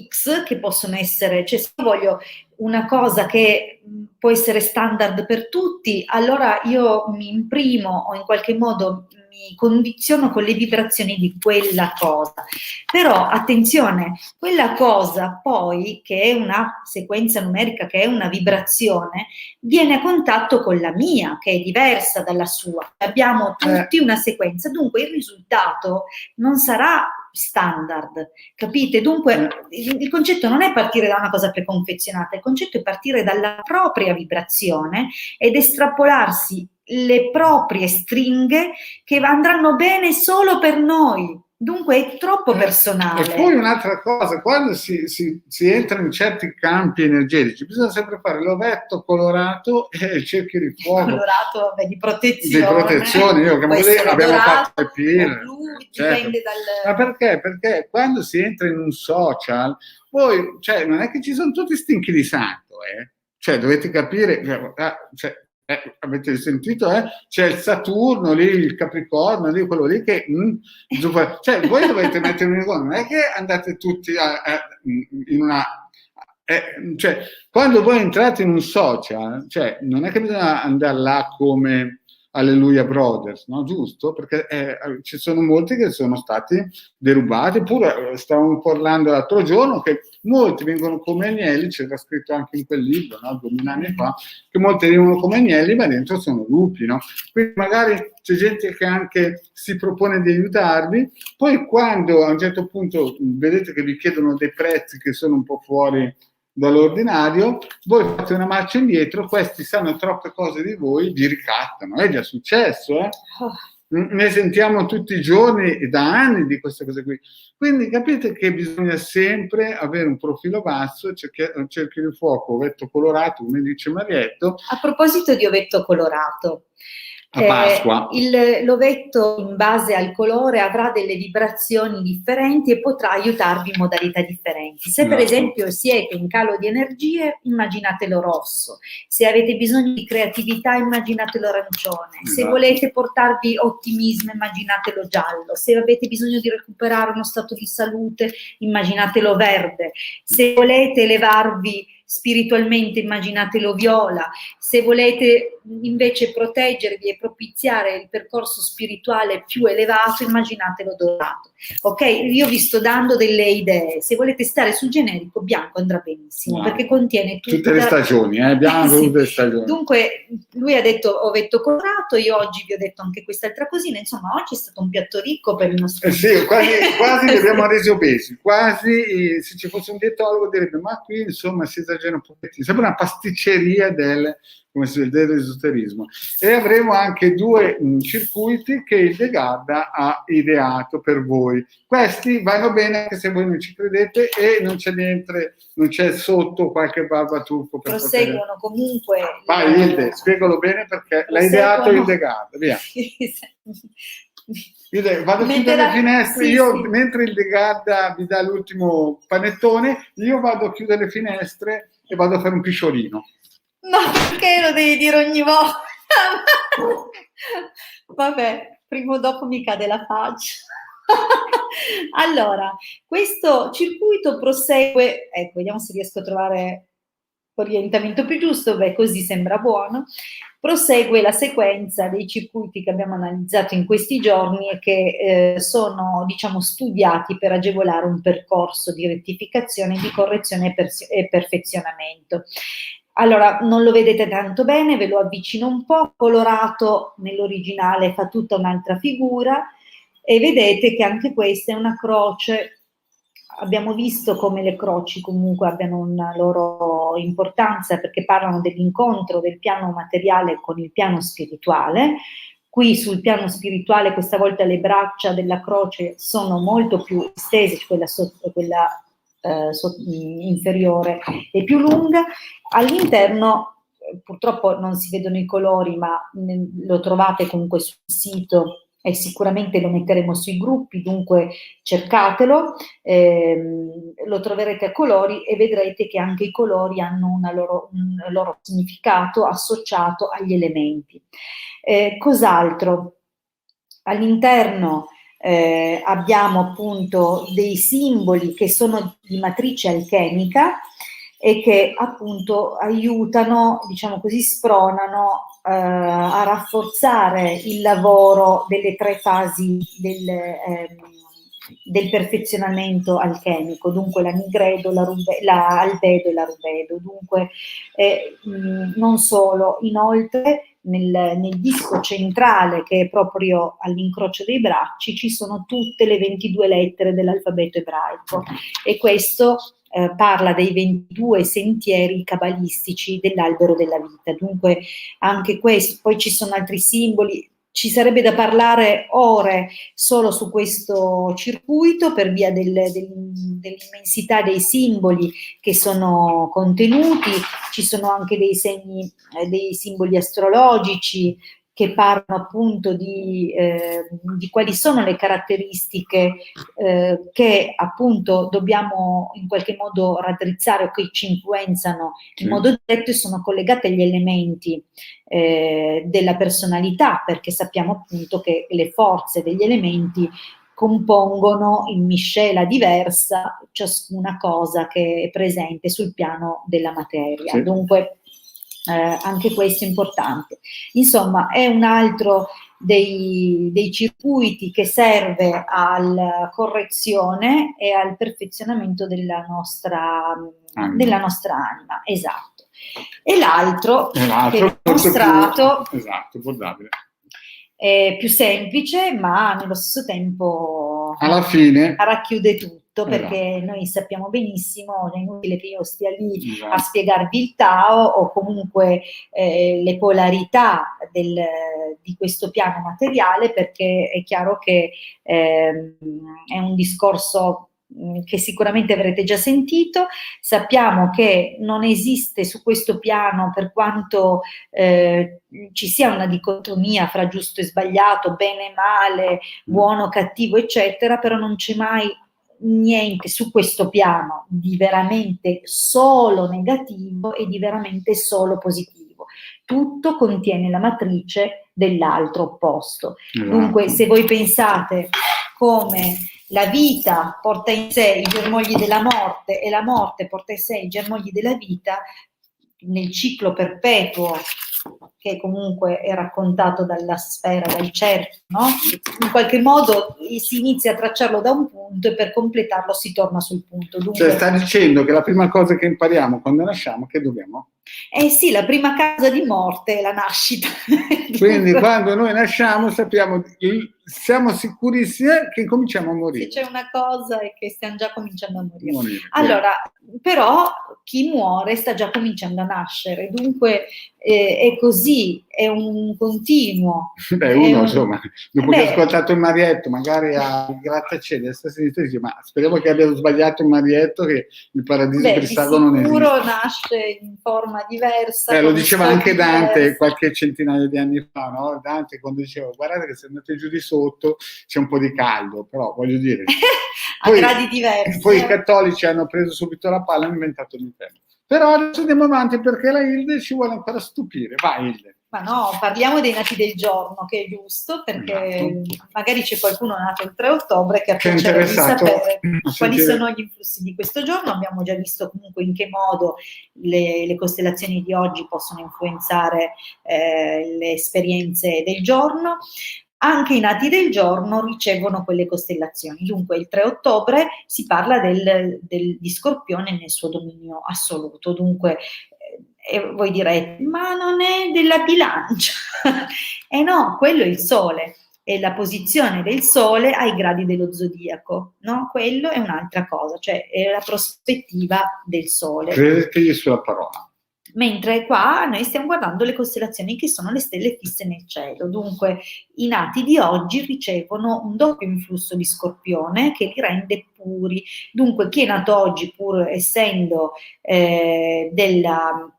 X, che possono essere, cioè se io voglio una cosa che può essere standard per tutti, allora io mi imprimo o in qualche modo mi condiziono con le vibrazioni di quella cosa. Però attenzione, quella cosa poi, che è una sequenza numerica, che è una vibrazione, viene a contatto con la mia, che è diversa dalla sua. Abbiamo tutti una sequenza, dunque il risultato non sarà standard, capite? Dunque il concetto non è partire da una cosa preconfezionata, il concetto è partire dalla propria vibrazione ed estrapolarsi le proprie stringhe che andranno bene solo per noi. Dunque è troppo personale. E poi un'altra cosa, quando si entra in certi campi energetici, bisogna sempre fare l'ovetto colorato e il cerchio di fuoco. Colorato, vabbè, di protezione. Di protezione, io che abbiamo fatto il pile. Dipende dal... Ma perché? Perché quando si entra in un social, poi, cioè, non è che ci sono tutti stinchi di santo, Cioè, dovete capire, avete sentito, c'è il Saturno lì, il Capricorno lì, quello lì che cioè voi dovete mettervi in conto, non è che andate tutti in una cioè quando voi entrate in un social, cioè non è che bisogna andare là come Alleluia Brothers, no? Giusto? Perché ci sono molti che sono stati derubati, pure stavamo parlando l'altro giorno che molti vengono come agnelli, c'era scritto anche in quel libro, no? 2000 anni fa, che molti vengono come agnelli ma dentro sono lupi, no? Quindi magari c'è gente che anche si propone di aiutarvi, poi quando a un certo punto vedete che vi chiedono dei prezzi che sono un po' fuori dall'ordinario, voi fate una marcia indietro, questi sanno troppe cose di voi, vi ricattano, è già successo, ne sentiamo tutti i giorni e da anni di queste cose qui, quindi capite che bisogna sempre avere un profilo basso, cerchio di fuoco, ovetto colorato, come dice Marietto. A proposito di ovetto colorato, a Pasqua. L'ovetto in base al colore avrà delle vibrazioni differenti e potrà aiutarvi in modalità differenti. Se per esempio siete in calo di energie, immaginatelo rosso. Se avete bisogno di creatività, immaginatelo arancione. Se volete portarvi ottimismo, immaginatelo giallo. Se avete bisogno di recuperare uno stato di salute, immaginatelo verde. Se volete elevarvi spiritualmente, immaginatelo viola. Se volete invece proteggervi e propiziare il percorso spirituale più elevato, immaginatelo dorato. Ok? Io vi sto dando delle idee. Se volete stare sul generico, bianco andrà benissimo, perché contiene tutte le stagioni, bianco, tutte le stagioni. Dunque, lui ha detto ovetto colorato, io oggi vi ho detto anche quest'altra cosina, insomma, oggi è stato un piatto ricco per il nostro sì, quasi li abbiamo resi obesi, quasi, se ci fosse un dietologo direbbe, ma qui insomma si esagera un pochettino, sembra una pasticceria dell'esoterismo. E avremo anche 2 circuiti che il De Garda ha ideato per voi. Questi vanno bene anche se voi non ci credete e non c'è dentro, non c'è sotto qualche barbatrucco per proseguono comunque. Vai Hilde, spiegalo bene perché l'ha ideato il De Garda, via. Io vado a chiudere le finestre, mentre il De Garda vi dà l'ultimo panettone, io vado a chiudere le finestre e vado a fare un pisciolino. No, perché lo devi dire ogni volta? Vabbè, prima o dopo mi cade la faccia. Allora, questo circuito prosegue, ecco, vediamo se riesco a trovare l'orientamento più giusto, beh, così sembra buono. Prosegue la sequenza dei circuiti che abbiamo analizzato in questi giorni e che sono, diciamo, studiati per agevolare un percorso di rettificazione, di correzione e perfezionamento. Allora, non lo vedete tanto bene, ve lo avvicino un po', colorato nell'originale fa tutta un'altra figura e vedete che anche questa è una croce. Abbiamo visto come le croci comunque abbiano una loro importanza perché parlano dell'incontro del piano materiale con il piano spirituale. Qui sul piano spirituale questa volta le braccia della croce sono molto più estese, quella inferiore e più lunga. All'interno purtroppo non si vedono i colori, ma lo trovate comunque sul sito e sicuramente lo metteremo sui gruppi, dunque cercatelo, lo troverete a colori e vedrete che anche i colori hanno un loro significato associato agli elementi. Cos'altro? All'interno abbiamo appunto dei simboli che sono di matrice alchemica e che appunto aiutano, diciamo così, spronano a rafforzare il lavoro delle 3 fasi del perfezionamento alchemico, dunque la nigredo, la albedo e la rubedo. Dunque non solo, inoltre nel disco centrale, che è proprio all'incrocio dei bracci, ci sono tutte le 22 lettere dell'alfabeto ebraico e questo parla dei 22 sentieri cabalistici dell'albero della vita. Dunque anche questo, poi ci sono altri simboli, ci sarebbe da parlare ore solo su questo circuito per via dell'immensità dei simboli che sono contenuti. Ci sono anche dei segni, dei simboli astrologici che parlano appunto di quali sono le caratteristiche che appunto dobbiamo in qualche modo raddrizzare o che ci influenzano in modo diretto e sono collegate agli elementi della personalità, perché sappiamo appunto che le forze degli elementi compongono in miscela diversa ciascuna cosa che è presente sul piano della materia. Sì. Dunque anche questo è importante. Insomma, è un altro dei circuiti che serve alla correzione e al perfezionamento della nostra anima. Esatto. E l'altro che è mostrato è più semplice, ma nello stesso tempo alla fine racchiude tutto, perché noi sappiamo benissimo, è inutile che io stia lì a spiegarvi il Tao o comunque le polarità di questo piano materiale, perché è chiaro che è un discorso che sicuramente avrete già sentito. Sappiamo che non esiste su questo piano, per quanto ci sia una dicotomia fra giusto e sbagliato, bene e male, buono, cattivo, eccetera, però non c'è mai niente su questo piano di veramente solo negativo e di veramente solo positivo. Tutto contiene la matrice dell'altro opposto. Dunque, se voi pensate come la vita porta in sé i germogli della morte e la morte porta in sé i germogli della vita, nel ciclo perpetuo che comunque è raccontato dalla sfera, dal cerchio, no? In qualche modo si inizia a tracciarlo da un punto e per completarlo si torna sul punto. Dunque, cioè sta dicendo che la prima cosa che impariamo quando nasciamo, che dobbiamo? Sì, la prima causa di morte è la nascita. Quindi quando noi nasciamo siamo sicurissimi che cominciamo a morire. Se c'è una cosa è che stiamo già cominciando a morire. Allora, però chi muore sta già cominciando a nascere, dunque è così, è un continuo. Beh, uno insomma, dopo che ha ascoltato il Marietto, magari a grattacieli, a sinistra, dice, ma speriamo che abbiano sbagliato il Marietto, che il paradiso cristallo non esiste. Sicuro nasce in forma diversa. Lo diceva anche Dante qualche centinaio di anni fa, no? Dante quando diceva, guardate che se andate giù di sotto c'è un po' di caldo, però voglio dire... a gradi diversi. Poi i cattolici hanno preso subito la palla e hanno inventato l'inferno. Però adesso andiamo avanti perché la Hilde ci vuole ancora stupire. Vai Hilde. Ma no, parliamo dei nati del giorno, che è giusto, perché magari c'è qualcuno nato il 3 ottobre che ha piacere di sapere quali sono gli influssi di questo giorno. Abbiamo già visto comunque in che modo le costellazioni di oggi possono influenzare le esperienze del giorno. Anche i nati del giorno ricevono quelle costellazioni. Dunque il 3 ottobre si parla di Scorpione nel suo dominio assoluto. Dunque voi direte, ma non è della bilancia? No, quello è il Sole, è la posizione del Sole ai gradi dello zodiaco, no? Quello è un'altra cosa, cioè è la prospettiva del Sole. Credete sulla parola. Mentre qua noi stiamo guardando le costellazioni che sono le stelle fisse nel cielo. Dunque i nati di oggi ricevono un doppio influsso di Scorpione che li rende puri. Dunque chi è nato oggi, pur essendo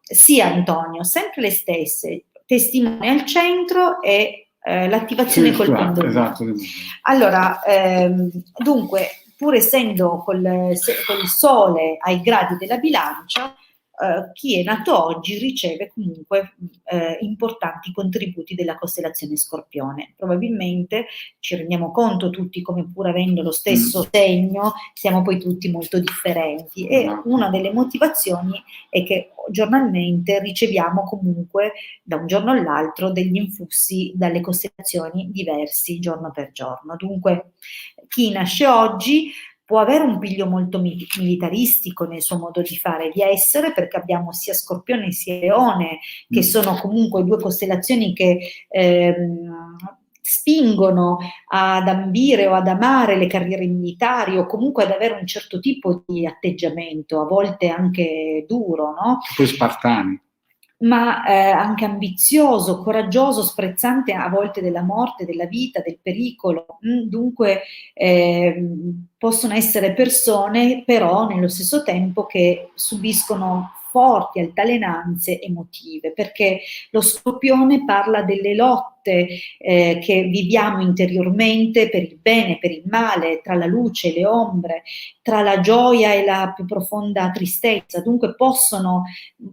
sì Antonio, sempre le stesse, testimone al centro e l'attivazione col pendolino. Esatto. Allora, dunque, pur essendo col Sole ai gradi della bilancia, chi è nato oggi riceve comunque importanti contributi della costellazione Scorpione. Probabilmente ci rendiamo conto tutti, come pur avendo lo stesso segno, siamo poi tutti molto differenti, e una delle motivazioni è che giornalmente riceviamo comunque da un giorno all'altro degli influssi dalle costellazioni diversi giorno per giorno. Dunque chi nasce oggi può avere un piglio molto militaristico nel suo modo di fare e di essere, perché abbiamo sia Scorpione sia Leone, che sono comunque due costellazioni che spingono ad ambire o ad amare le carriere militari, o comunque ad avere un certo tipo di atteggiamento, a volte anche duro, no? Poi spartani. Ma anche ambizioso, coraggioso, sprezzante a volte della morte, della vita, del pericolo. Dunque possono essere persone però nello stesso tempo che subiscono forti altalenanze emotive, perché lo Scorpione parla delle lotte che viviamo interiormente per il bene e per il male, tra la luce e le ombre, tra la gioia e la più profonda tristezza. Dunque possono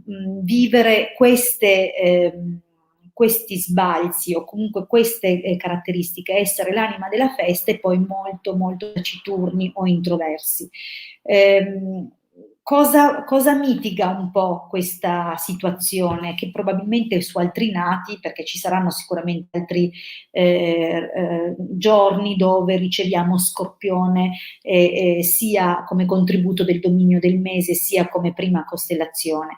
vivere questi sbalzi o comunque queste caratteristiche, essere l'anima della festa e poi molto molto taciturni o introversi. Cosa mitiga un po' questa situazione? Che probabilmente su altri nati, perché ci saranno sicuramente altri giorni dove riceviamo Scorpione sia come contributo del dominio del mese, sia come prima costellazione.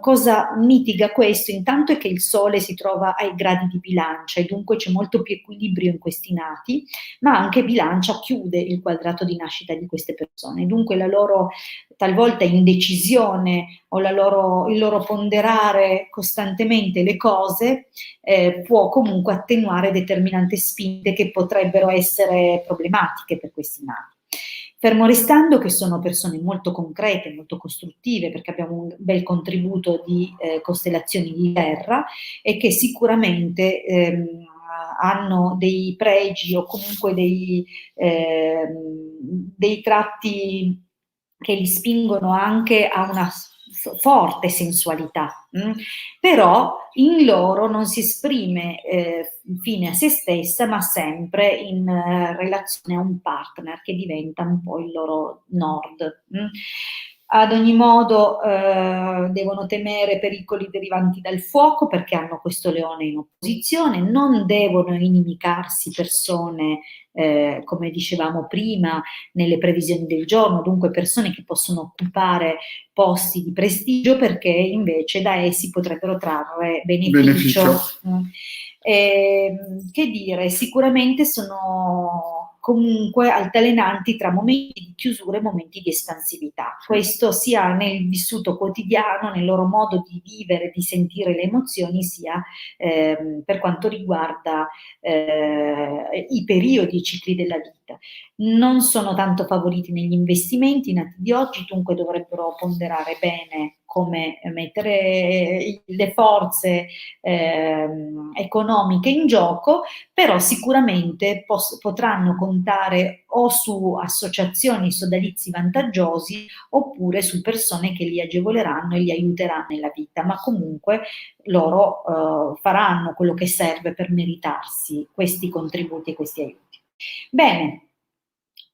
Cosa mitiga questo? Intanto è che il Sole si trova ai gradi di Bilancia e dunque c'è molto più equilibrio in questi nati, ma anche Bilancia chiude il quadrato di nascita di queste persone. Dunque la loro talvolta indecisione o il loro ponderare costantemente le cose può comunque attenuare determinate spinte che potrebbero essere problematiche per questi nati. Fermo restando che sono persone molto concrete, molto costruttive, perché abbiamo un bel contributo di costellazioni di terra e che sicuramente hanno dei pregi o comunque dei tratti che li spingono anche a una forte sensualità, però in loro non si esprime fine a se stessa, ma sempre in relazione a un partner che diventa un po' il loro nord. Ad ogni modo devono temere pericoli derivanti dal fuoco perché hanno questo leone in opposizione, non devono inimicarsi persone, come dicevamo prima, nelle previsioni del giorno, dunque persone che possono occupare posti di prestigio perché invece da essi potrebbero trarre beneficio. Che dire, sicuramente sono comunque altalenanti tra momenti di chiusura e momenti di espansività. Questo sia nel vissuto quotidiano, nel loro modo di vivere, di sentire le emozioni, sia per quanto riguarda i periodi, i cicli della vita. Non sono tanto favoriti negli investimenti i nati di oggi, dunque dovrebbero ponderare bene come mettere le forze economiche in gioco, però sicuramente potranno contare o su associazioni, sodalizi vantaggiosi oppure su persone che li agevoleranno e li aiuteranno nella vita, ma comunque loro faranno quello che serve per meritarsi questi contributi e questi aiuti. Bene.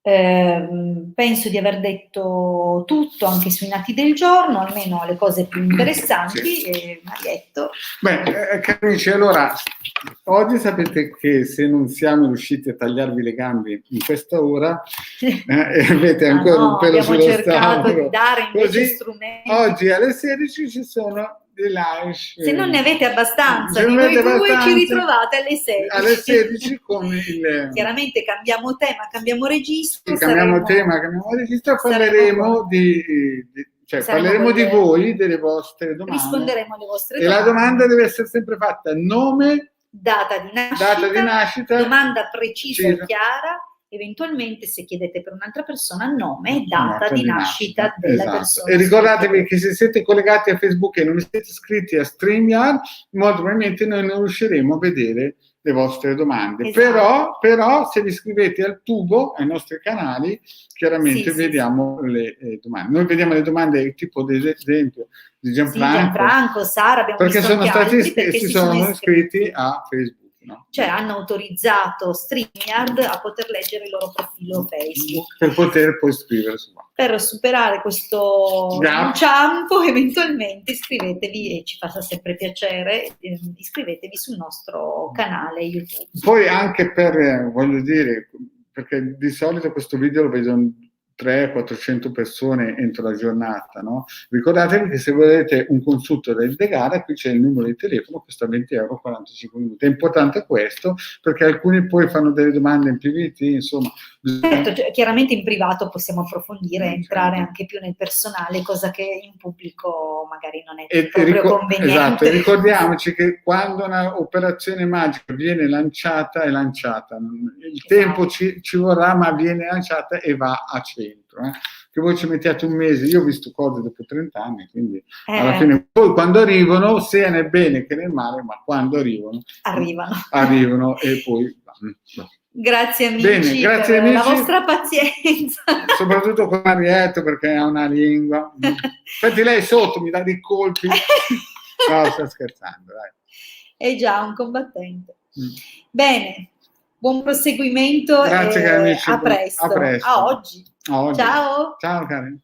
Penso di aver detto tutto anche sui nati del giorno, almeno le cose più interessanti. Marietto. Beh, cari amici, allora oggi sapete che se non siamo riusciti a tagliarvi le gambe in questa ora avete ancora un pelo sullo cercato di dare invece strumenti. Oggi alle 16 ci sono live. Se non ne avete abbastanza di voi due, ci ritrovate alle 16. Alle 16 con il... Chiaramente cambiamo tema, cambiamo registro. Cambiamo registro, parleremo parleremo di voi, delle vostre domande. Risponderemo alle vostre domande. E la domanda deve essere sempre fatta: nome, data di nascita, domanda precisa e chiara. Eventualmente se chiedete per un'altra persona nome e data di nascita della persona. E ricordatevi che se siete collegati a Facebook e non siete iscritti a StreamYard, molto probabilmente noi non riusciremo a vedere le vostre domande. Esatto. Però se vi iscrivete al tubo, ai nostri canali, chiaramente vediamo le domande. Noi vediamo le domande tipo, ad esempio, di Gianfranco, Sara, abbiamo perché visto sono stati perché si sono iscritti a Facebook. No? Cioè hanno autorizzato StreamYard a poter leggere il loro profilo Facebook. Per poter poi scrivere su. Per superare questo inciampo, eventualmente iscrivetevi, e ci fa sempre piacere, iscrivetevi sul nostro canale YouTube. Poi anche voglio dire, perché di solito questo video lo vedono 300-400 persone entro la giornata, no? Ricordatevi che se volete un consulto da indagare, qui c'è il numero di telefono, costa 20 euro 45 minuti. È importante questo, perché alcuni poi fanno delle domande in privato, insomma. Certo, chiaramente in privato possiamo approfondire, entrare anche più nel personale, cosa che in pubblico magari non è proprio conveniente. Esatto, e ricordiamoci che quando un'operazione magica viene lanciata, è lanciata. Il tempo ci vorrà, ma viene lanciata e va a 100. dentro, che voi ci mettiate un mese, io ho visto cose dopo 30 anni, quindi alla fine poi quando arrivano, sia nel bene che nel male, ma quando arrivano e poi Grazie amici, bene, grazie per amici, la vostra pazienza. Soprattutto con Marietto perché ha una lingua. Infatti lei sotto mi dà dei colpi. No, sto scherzando, dai. È già un combattente. Bene, buon proseguimento. Grazie, cari amici. A presto. A presto. A oggi. A oggi. Ciao. Ciao, cari.